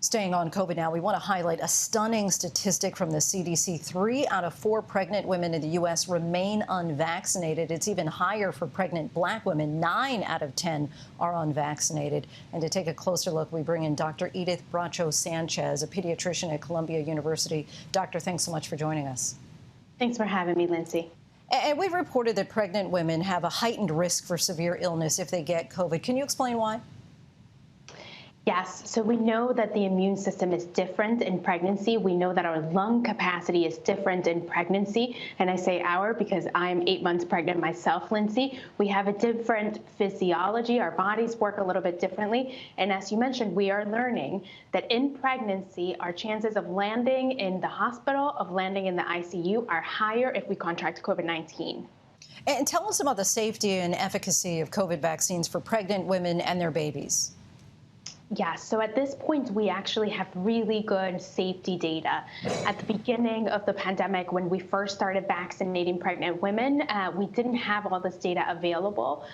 Staying on COVID now, we want to highlight a stunning statistic from the CDC. 3 out of 4 pregnant women in the U.S. remain unvaccinated. It's even higher for pregnant Black women. 9 out of 10 are unvaccinated. And to take a closer look, we bring in Dr. Edith Bracho-Sanchez, a pediatrician at Columbia University. Doctor, thanks so much for joining us. Thanks for having me, Lindsay. And we've reported that pregnant women have a heightened risk for severe illness if they get COVID. Can you explain why? Yes, so we know that the immune system is different in pregnancy. We know that our lung capacity is different in pregnancy. And I say our because I'm 8 months pregnant myself, Lindsay. We have a different physiology. Our bodies work a little bit differently. And as you mentioned, we are learning that in pregnancy, our chances of landing in the hospital, of landing in the ICU are higher if we contract COVID-19. And tell us about the safety and efficacy of COVID vaccines for pregnant women and their babies. Yes, so at this point, we actually have really good safety data. At the beginning of the pandemic, when we first started vaccinating pregnant women, we didn't have all this data available.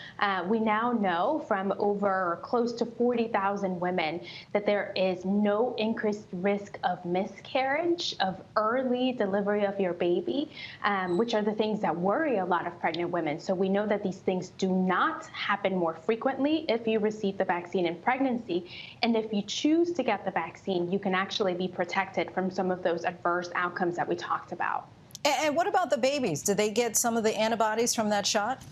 We now know from over close to 40,000 women that there is no increased risk of miscarriage, of early delivery of your baby, which are the things that worry a lot of pregnant women. So we know that these things do not happen more frequently if you receive the vaccine in pregnancy. And if you choose to get the vaccine, you can actually be protected from some of those adverse outcomes that we talked about. And what about the babies? Do they get some of the antibodies from that shot?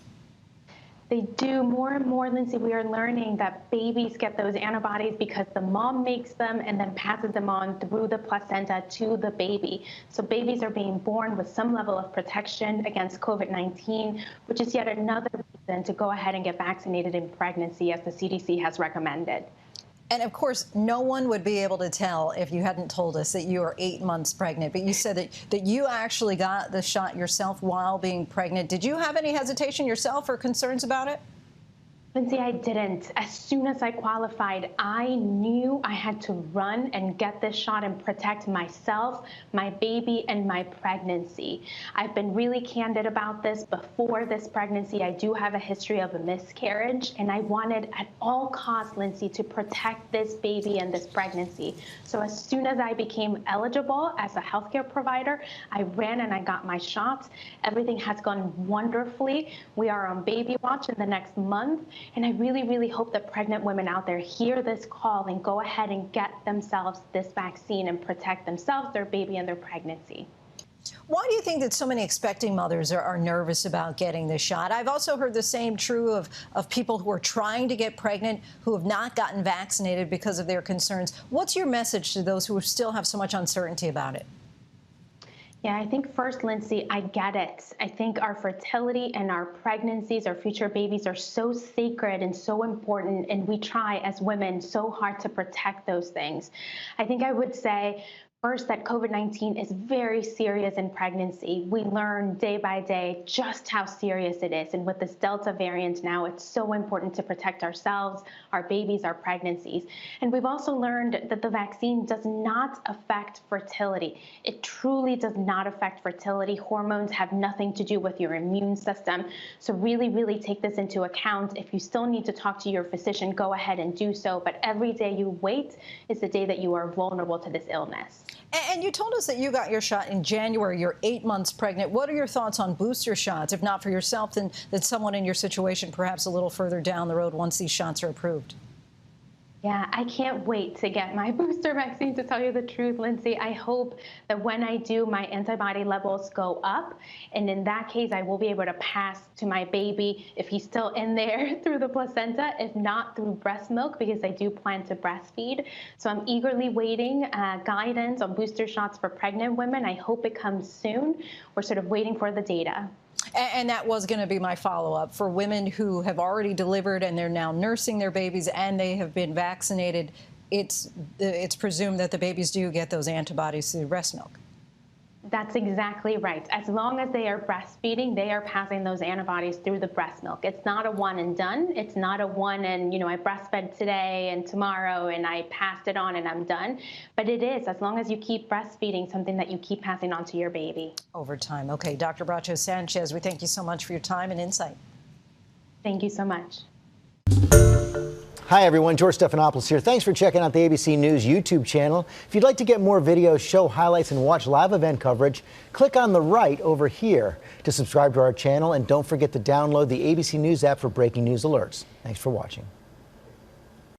They do. More and more, Lindsay, we are learning that babies get those antibodies because the mom makes them and then passes them on through the placenta to the baby. So babies are being born with some level of protection against COVID-19, which is yet another reason to go ahead and get vaccinated in pregnancy, as the CDC has recommended. And of course, no one would be able to tell if you hadn't told us that you are 8 months pregnant. But you said that you actually got the shot yourself while being pregnant. Did you have any hesitation yourself or concerns about it? Lindsay, I didn't. As soon as I qualified, I knew I had to run and get this shot and protect myself, my baby, and my pregnancy. I've been really candid about this. Before this pregnancy, I do have a history of a miscarriage, and I wanted at all costs, Lindsay, to protect this baby and this pregnancy. So as soon as I became eligible as a healthcare provider, I ran and I got my shots. Everything has gone wonderfully. We are on baby watch in the next month. And I really, really hope that pregnant women out there hear this call and go ahead and get themselves this vaccine and protect themselves, their baby, and their pregnancy. Why do you think that so many expecting mothers are nervous about getting the shot? I've also heard the same true of people who are trying to get pregnant who have not gotten vaccinated because of their concerns. What's your message to those who still have so much uncertainty about it? Yeah, I think first, Lindsay, I get it. I think our fertility and our pregnancies, our future babies are so sacred and so important, and we try as women so hard to protect those things. I think I would say first, that COVID-19 is very serious in pregnancy. We learn day by day just how serious it is. And with this Delta variant now, it's so important to protect ourselves, our babies, our pregnancies. And we've also learned that the vaccine does not affect fertility. It truly does not affect fertility. Hormones have nothing to do with your immune system. So really, really take this into account. If you still need to talk to your physician, go ahead and do so. But every day you wait is the day that you are vulnerable to this illness. And you told us that you got your shot in January. You're 8 months pregnant. What are your thoughts on booster shots, if not for yourself, then someone in your situation, perhaps a little further down the road once these shots are approved? Yeah, I can't wait to get my booster vaccine, to tell you the truth, Lindsay. I hope that when I do, my antibody levels go up. And in that case, I will be able to pass to my baby if he's still in there through the placenta, if not through breast milk, because I do plan to breastfeed. So I'm eagerly waiting guidance on booster shots for pregnant women. I hope it comes soon. We're sort of waiting for the data. And that was going to be my follow-up. For women who have already delivered and they're now nursing their babies and they have been vaccinated, it's presumed that the babies do get those antibodies through breast milk. That's exactly right. As long as they are breastfeeding, they are passing those antibodies through the breast milk. It's not a one and done. It's not a one and, I breastfed today and tomorrow and I passed it on and I'm done. But it is, as long as you keep breastfeeding, something that you keep passing on to your baby. Over time. Okay, Dr. Bracho-Sanchez, we thank you so much for your time and insight. Thank you so much. Hi, everyone. George Stephanopoulos here. Thanks for checking out the ABC News YouTube channel. If you'd like to get more videos, show highlights, and watch live event coverage, click on the right over here to subscribe to our channel. And don't forget to download the ABC News app for breaking news alerts. Thanks for watching.